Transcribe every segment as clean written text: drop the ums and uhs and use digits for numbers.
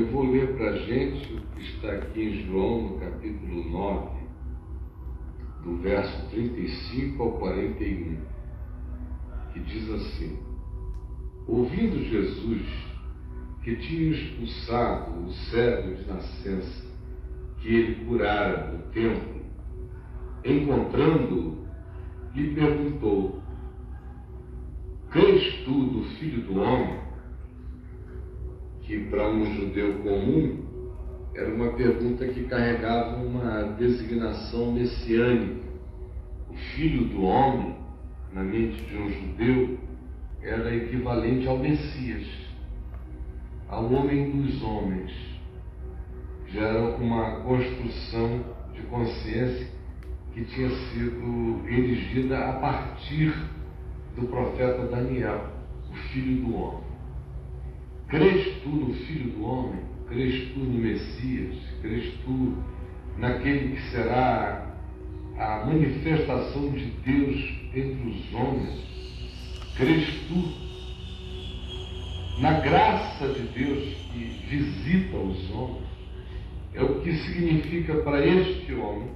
Eu vou ler para a gente o que está aqui em João, no capítulo 9, do verso 35 ao 41, que diz assim: ouvindo Jesus que tinha expulsado o cego de nascença, que ele curara do templo, encontrando-o, lhe perguntou: crês tu no Filho do Homem? Que para um judeu comum era uma pergunta que carregava uma designação messiânica. O Filho do Homem, na mente de um judeu, era equivalente ao Messias, ao homem dos homens. Já era uma construção de consciência que tinha sido erigida a partir do profeta Daniel, o Filho do Homem. Crês tu no Filho do Homem? Crês tu no Messias? Crês tu naquele que será a manifestação de Deus entre os homens? Crês tu na graça de Deus que visita os homens? É o que significa para este homem,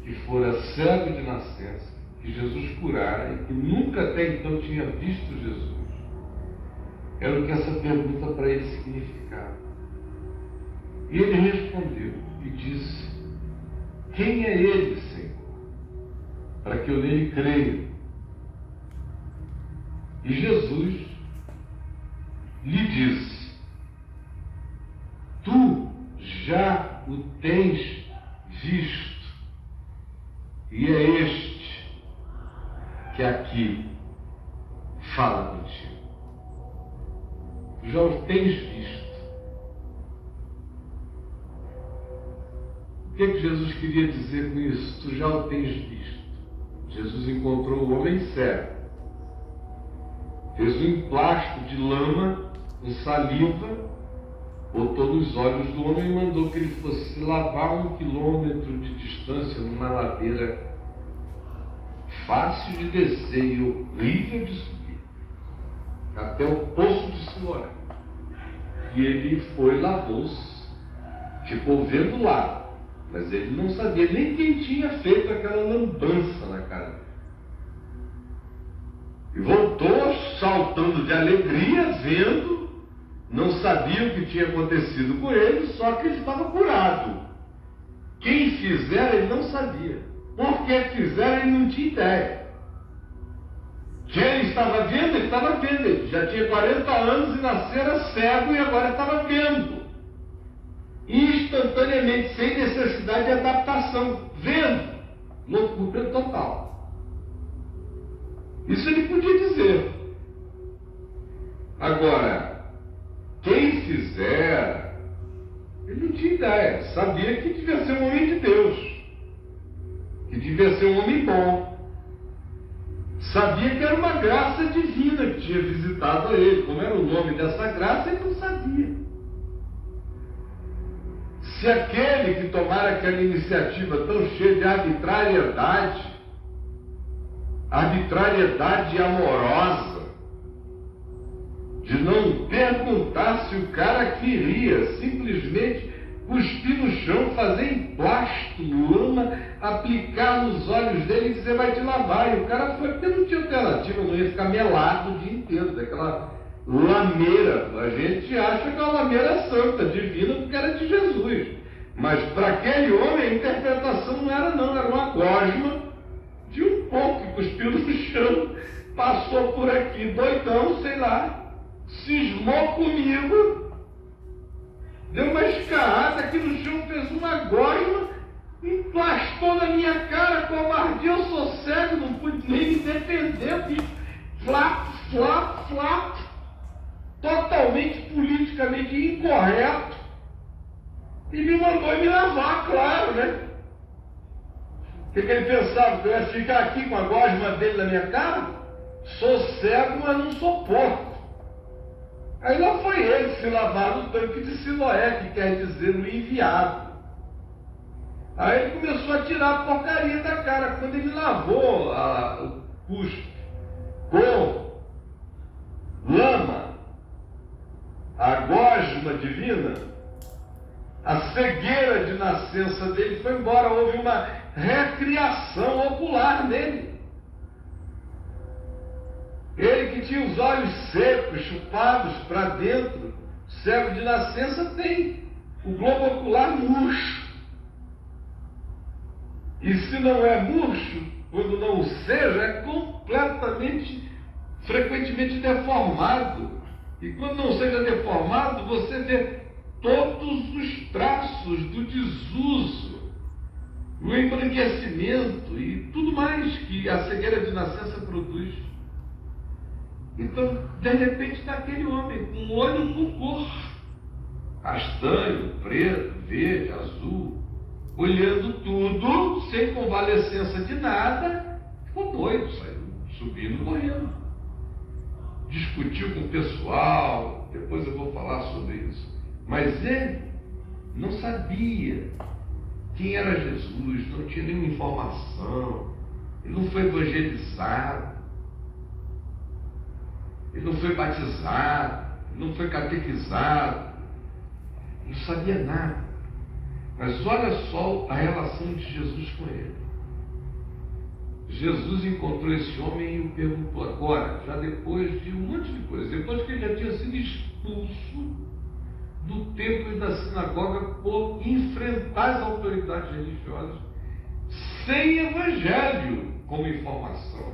que fora cego de nascença, que Jesus curara e que nunca até então tinha visto Jesus. Era o que essa pergunta para ele significava. E ele respondeu e disse: quem é ele, Senhor, para que eu nele creia? E Jesus lhe disse: tu já o tens visto, e é este que aqui fala contigo. Já o tens visto. O que é que Jesus queria dizer com isso? Tu já o tens visto. Jesus encontrou o homem cego, fez um emplasto de lama com saliva, botou nos olhos do homem e mandou que ele fosse se lavar 1 quilômetro de distância numa ladeira fácil de descer e horrível de subir, até o poço de Siloé. E ele foi, lavou-se, ficou vendo lá, mas ele não sabia nem quem tinha feito aquela lambança na cara dele. E voltou saltando de alegria, vendo, não sabia o que tinha acontecido com ele, só que ele estava curado. Quem fizera, ele não sabia. Por que fizeram, ele não tinha ideia. Que ele estava vendo, ele estava vendo. Ele já tinha 40 anos e nascera cego e agora estava vendo. Instantaneamente, sem necessidade de adaptação. Vendo. Loucura total. Isso ele podia dizer. Agora, quem fizer, ele não tinha ideia. Sabia que devia ser um homem de Deus. Que devia ser um homem bom. Sabia que era uma graça divina que tinha visitado a ele. Como era o nome dessa graça, ele não sabia. Se aquele que tomara aquela iniciativa tão cheia de arbitrariedade amorosa, de não perguntar se o cara queria, simplesmente cuspir no chão, fazer emplasto, lama, aplicar nos olhos dele e dizer: vai te lavar. E o cara foi porque não tinha alternativa, não ia ficar melado o dia inteiro, daquela lameira. A gente acha que a lameira é santa, divina, porque era de Jesus. Mas para aquele homem a interpretação não era não, era uma gosma de um pouco que cuspiu no chão, passou por aqui, doidão, sei lá, cismou comigo, deu uma escarrada aqui no chão, fez uma gosma, emplastou na minha cara, covardia, eu sou cego, não pude nem me defender, fiz flap, flap, flap, totalmente politicamente incorreto, e me mandou me lavar, claro, né? O que ele pensava? Que eu ia ficar aqui com a gosma dele na minha cara? Sou cego, mas não sou porco. Aí lá foi ele se lavar no tanque de Siloé, que quer dizer o enviado. Aí ele começou a tirar a porcaria da cara. Quando ele lavou o cuspe com lama, a gosma divina, cegueira de nascença dele foi embora, houve uma recriação ocular nele. Ele que tinha os olhos secos, chupados para dentro, cego de nascença, tem o globo ocular murcho. E se não é murcho, quando não o seja, é completamente, frequentemente deformado. E quando não seja deformado, você vê todos os traços do desuso, o embranquecimento e tudo mais que a cegueira de nascença produz. Então, de repente, está aquele homem com um olho com cor, castanho, preto, verde, azul, olhando tudo, sem convalescença de nada, ficou doido, saiu subindo, morrendo. Discutiu com o pessoal, depois eu vou falar sobre isso. Mas ele não sabia quem era Jesus, não tinha nenhuma informação, ele não foi evangelizado, ele não foi batizado, ele não foi catequizado, não sabia nada. Mas olha só a relação de Jesus com ele. Jesus encontrou esse homem e o perguntou agora, já depois de um monte de coisa, depois que ele já tinha sido expulso do templo e da sinagoga por enfrentar as autoridades religiosas, sem evangelho como informação,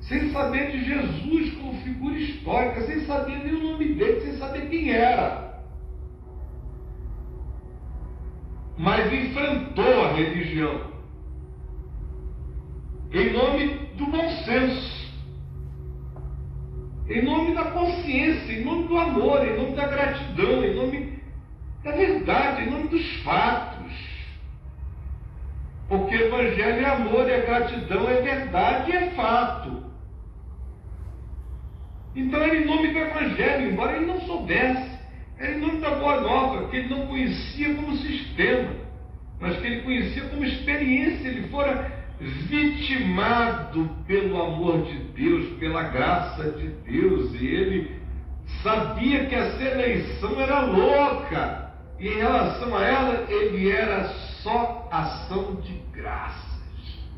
sem saber de Jesus como figura histórica, sem saber nem o nome dele, sem saber quem era. Mas enfrentou a religião em nome do bom senso, em nome da consciência, em nome do amor, em nome da gratidão, em nome da verdade, em nome dos fatos. Porque evangelho é amor, é gratidão, é verdade e é fato. Então era em nome do evangelho, embora ele não soubesse, era em nome da boa nova, que ele não conhecia como sistema, mas que ele conhecia como experiência. Ele fora vitimado pelo amor de Deus, pela graça de Deus, e ele sabia que essa eleição era louca, e em relação a ela, ele era só ação de graças.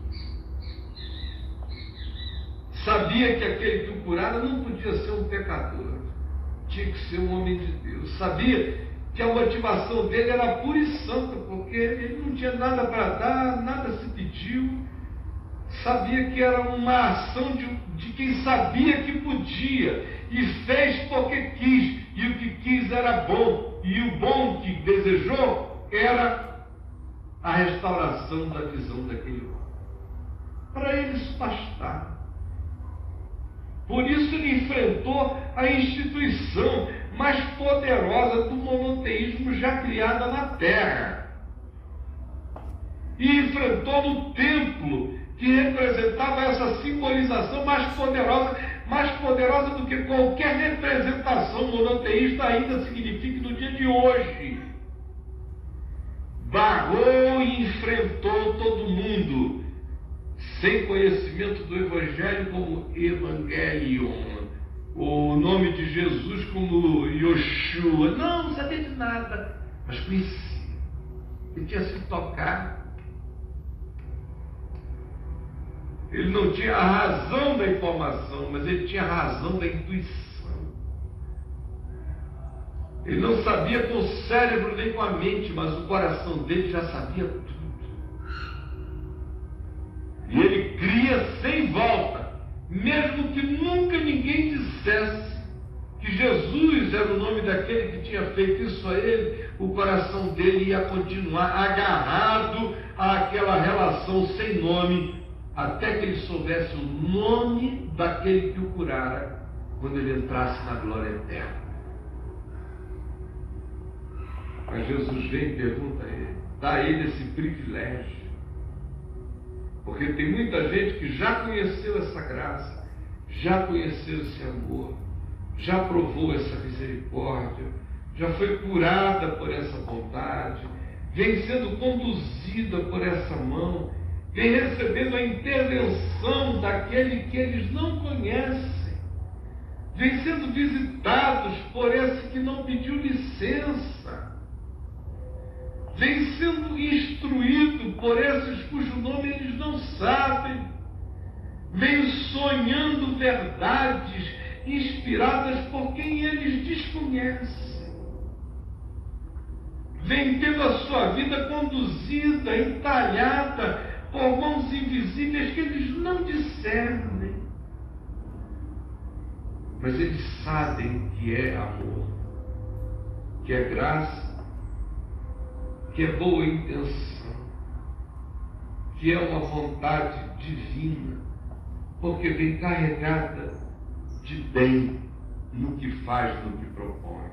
Sabia que aquele que o curara não podia ser um pecador, tinha que ser um homem de Deus. Sabia que a motivação dele era pura e santa, porque ele não tinha nada para dar, nada se pediu. Sabia que era uma ação de quem sabia que podia, e fez porque quis, e o que quis era bom, e o bom que desejou era a restauração da visão daquele homem. Para ele isso bastava. Por isso ele enfrentou a instituição mais poderosa do monoteísmo já criada na Terra. E enfrentou no templo, que representava essa simbolização mais poderosa do que qualquer representação monoteísta ainda signifique no dia de hoje. Barrou e enfrentou todo mundo, sem conhecimento do Evangelho como Evangelion, o nome de Jesus como Yoshua. Não sabia de nada, mas conhecia. Ele tinha se tocado. Ele não tinha a razão da informação, mas ele tinha a razão da intuição. Ele não sabia com o cérebro nem com a mente, mas o coração dele já sabia tudo. E ele cria sem volta, mesmo que nunca ninguém dissesse que Jesus era o nome daquele que tinha feito isso a ele, o coração dele ia continuar agarrado àquela relação sem nome, até que ele soubesse o nome daquele que o curara, quando ele entrasse na glória eterna. Mas Jesus vem e pergunta a ele, dá a ele esse privilégio. Porque tem muita gente que já conheceu essa graça, já conheceu esse amor, já provou essa misericórdia, já foi curada por essa bondade, vem sendo conduzida por essa mão, vem recebendo a intervenção daquele que eles não conhecem, vem sendo visitados por esse que não pediu licença, vem sendo instruído por esses cujo nome eles não sabem, vem sonhando verdades inspiradas por quem eles desconhecem, vem tendo a sua vida conduzida, entalhada por mãos invisíveis que eles não discernem, mas eles sabem que é amor, que é graça, que é boa intenção, que é uma vontade divina, porque vem carregada de bem no que faz, no que propõe.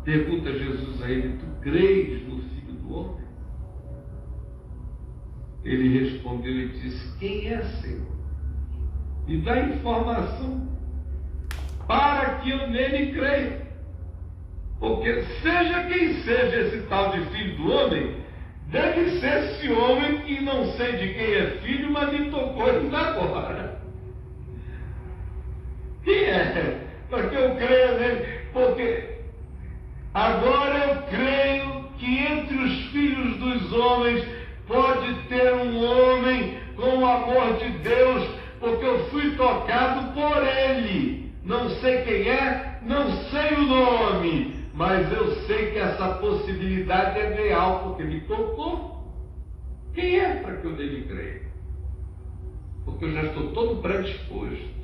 Pergunta Jesus a ele: tu crês no Filho do Homem? Ele respondeu e disse: quem é, Senhor? E dá informação para que eu nele creia. Porque seja quem seja esse tal de Filho do Homem, deve ser esse homem que não sei de quem é filho, mas me tocou ainda agora. Quem é? Porque eu creio nele. Porque agora eu creio que entre os filhos dos homens pode ter um homem com o amor de Deus, porque eu fui tocado por ele. Não sei quem é, não sei o nome, mas eu sei que essa possibilidade é real, porque me tocou. Quem é para que eu nele creia? Porque eu já estou todo predisposto.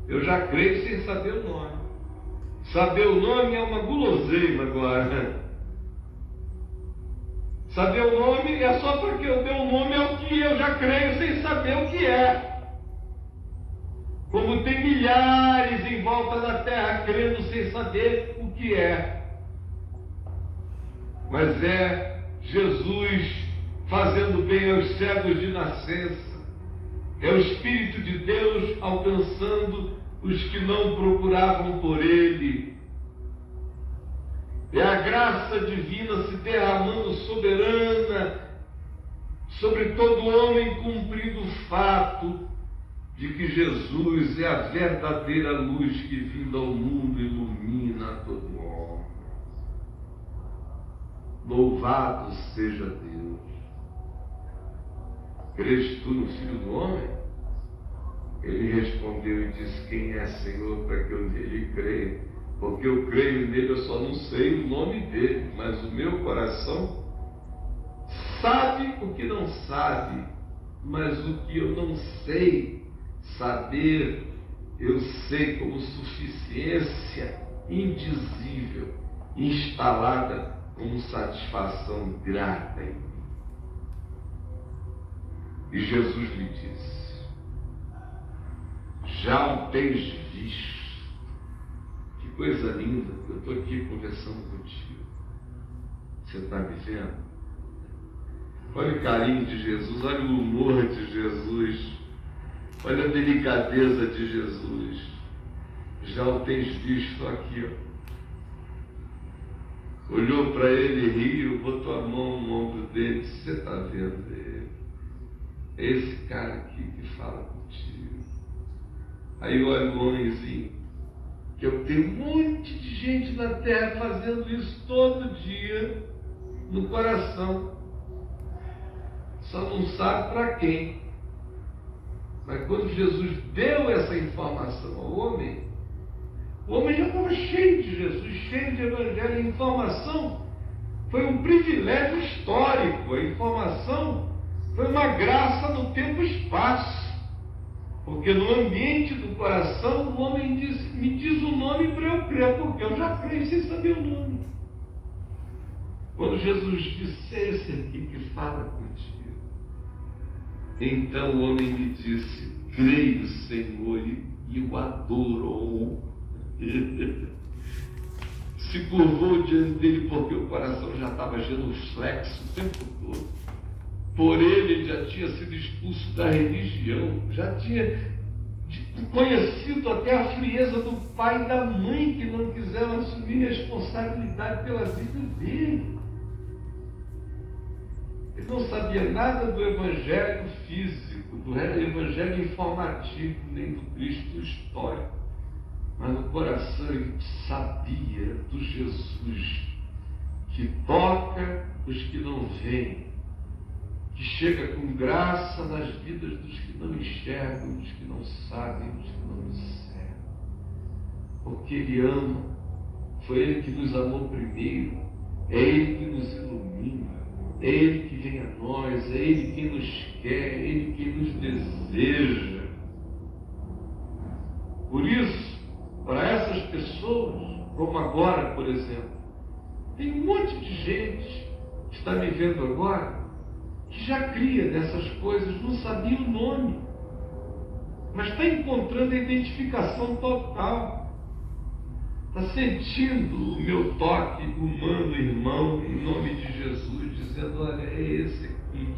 Eu já creio sem saber o nome. Saber o nome é uma guloseima agora. Saber o nome é só porque eu dei o nome ao que eu já creio sem saber o que é. Como tem milhares em volta da terra crendo sem saber o que é. Mas é Jesus fazendo bem aos cegos de nascença. É o Espírito de Deus alcançando os que não procuravam por Ele. É a graça divina se derramando soberana sobre todo homem, cumprindo o fato de que Jesus é a verdadeira luz que, vindo ao mundo, ilumina todo homem. Louvado seja Deus. Crês tu no Filho do Homem? Ele respondeu e disse: quem é, Senhor, para que eu nele creia? Porque eu creio nele, eu só não sei o nome dele, mas o meu coração sabe o que não sabe, mas o que eu não sei saber, eu sei como suficiência indizível, instalada como satisfação grata em mim. E Jesus lhe disse: já o tens visto. Que coisa linda, eu estou aqui conversando contigo. Você está me vendo? Olha o carinho de Jesus, olha o humor de Jesus, olha a delicadeza de Jesus. Já o tens visto aqui, ó. Olhou para ele, riu, botou a mão no ombro dele, disse: você está vendo ele? É esse cara aqui que fala contigo. Aí olha o homemzinho, que eu tenho um monte de gente na terra fazendo isso todo dia, no coração. Só não sabe para quem. Mas quando Jesus deu essa informação ao homem, o homem já estava cheio de Jesus, cheio de evangelho. A informação foi um privilégio histórico. A informação foi uma graça no tempo e espaço. Porque no ambiente do coração, o homem diz: me diz o nome para eu crer, porque eu já creio sem saber o nome. Quando Jesus disse: é esse aqui que fala contigo, então o homem me disse: creio, Senhor, e o adorou. Se curvou diante dele, porque o coração já estava genuflexo o tempo todo. Por ele já tinha sido expulso da religião, já tinha conhecido até a frieza do pai e da mãe, que não quiseram assumir responsabilidade pela vida dele. Ele não sabia nada do evangelho físico, do evangelho informativo, nem do Cristo histórico. Mas no coração ele sabia do Jesus que toca os que não veem, que chega com graça nas vidas dos que não enxergam, dos que não sabem, dos que não observam. Porque Ele ama, foi Ele que nos amou primeiro, é Ele que nos ilumina, é Ele que vem a nós, é Ele quem nos quer, é Ele quem nos deseja. Por isso, para essas pessoas, como agora, por exemplo, tem um monte de gente que está me vendo agora, que já cria dessas coisas, não sabia o nome, mas está encontrando a identificação total. Está sentindo o meu toque humano, irmão, em nome de Jesus, dizendo, olha, é esse aqui,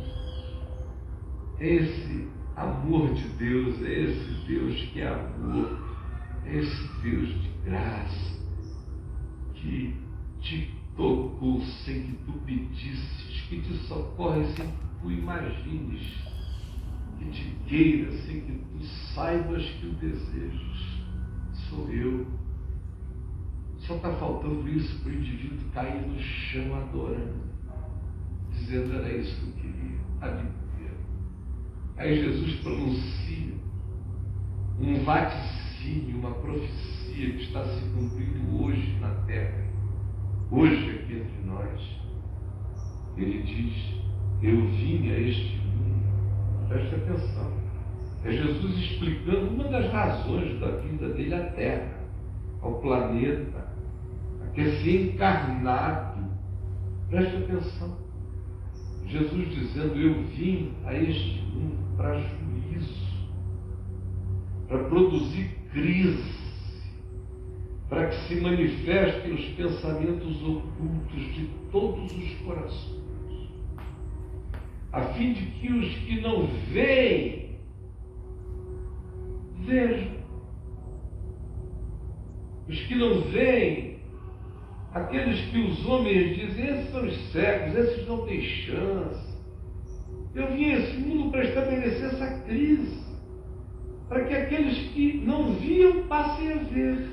é esse amor de Deus, é esse Deus que é amor, é esse Deus de graça, que te tocou sem que tu pedisses, que te socorre sem que tu imagines, que te queira sem que tu saibas que o desejas. Sou eu. Só está faltando isso para o indivíduo cair no chão adorando, dizendo, era isso que eu queria, a vida inteira. Aí Jesus pronuncia um vaticínio, uma profecia que está se cumprindo hoje na terra, hoje aqui entre nós. Ele diz, eu vim a este mundo, preste atenção, é Jesus explicando uma das razões da vinda dele à terra, ao planeta, a quer ser encarnado. Preste atenção, Jesus dizendo, eu vim a este mundo para juízo, para produzir crise, para que se manifestem os pensamentos ocultos de todos os corações, a fim de que os que não veem, vejam. Os que não veem, aqueles que os homens dizem, esses são os cegos, esses não têm chance. Eu vim a esse mundo para estabelecer essa crise, para que aqueles que não viam passem a ver,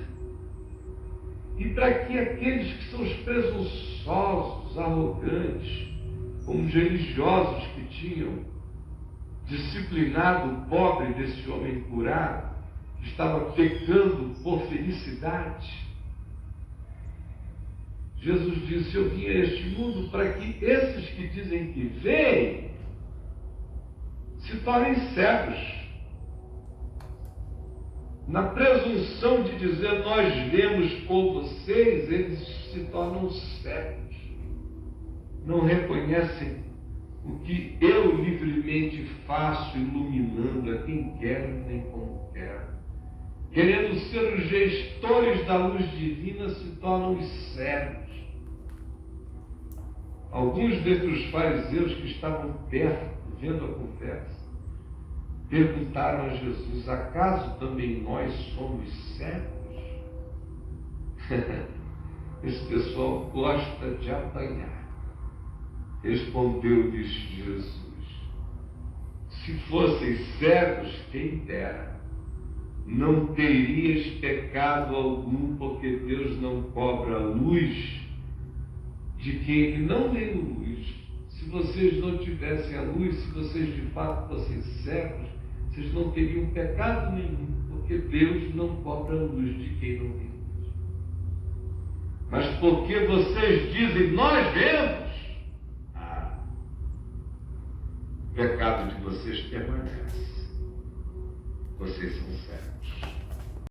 e para que aqueles que são os presunçosos, arrogantes, como os religiosos que tinham disciplinado o pobre desse homem curado, que estava pecando por felicidade. Jesus disse, eu vim a este mundo para que esses que dizem que veem se tornem cegos. Na presunção de dizer nós vemos por vocês, eles se tornam cegos. Não reconhecem o que eu livremente faço, iluminando a quem quero e nem como quero. Querendo ser os gestores da luz divina, se tornam os cegos. Alguns dentre os fariseus que estavam perto, vendo a conversa, perguntaram a Jesus, acaso também nós somos cegos? Esse pessoal gosta de apanhar. Respondeu-lhes Jesus, se fossem cegos, quem dera, não terias pecado algum, porque Deus não cobra a luz de quem Ele não tem luz. Se vocês não tivessem a luz, se vocês de fato fossem cegos, vocês não teriam pecado nenhum, porque Deus não cobra a luz de quem não tem luz. Mas porque vocês dizem, nós vemos, o pecado de vocês permanece. Vocês são cegos.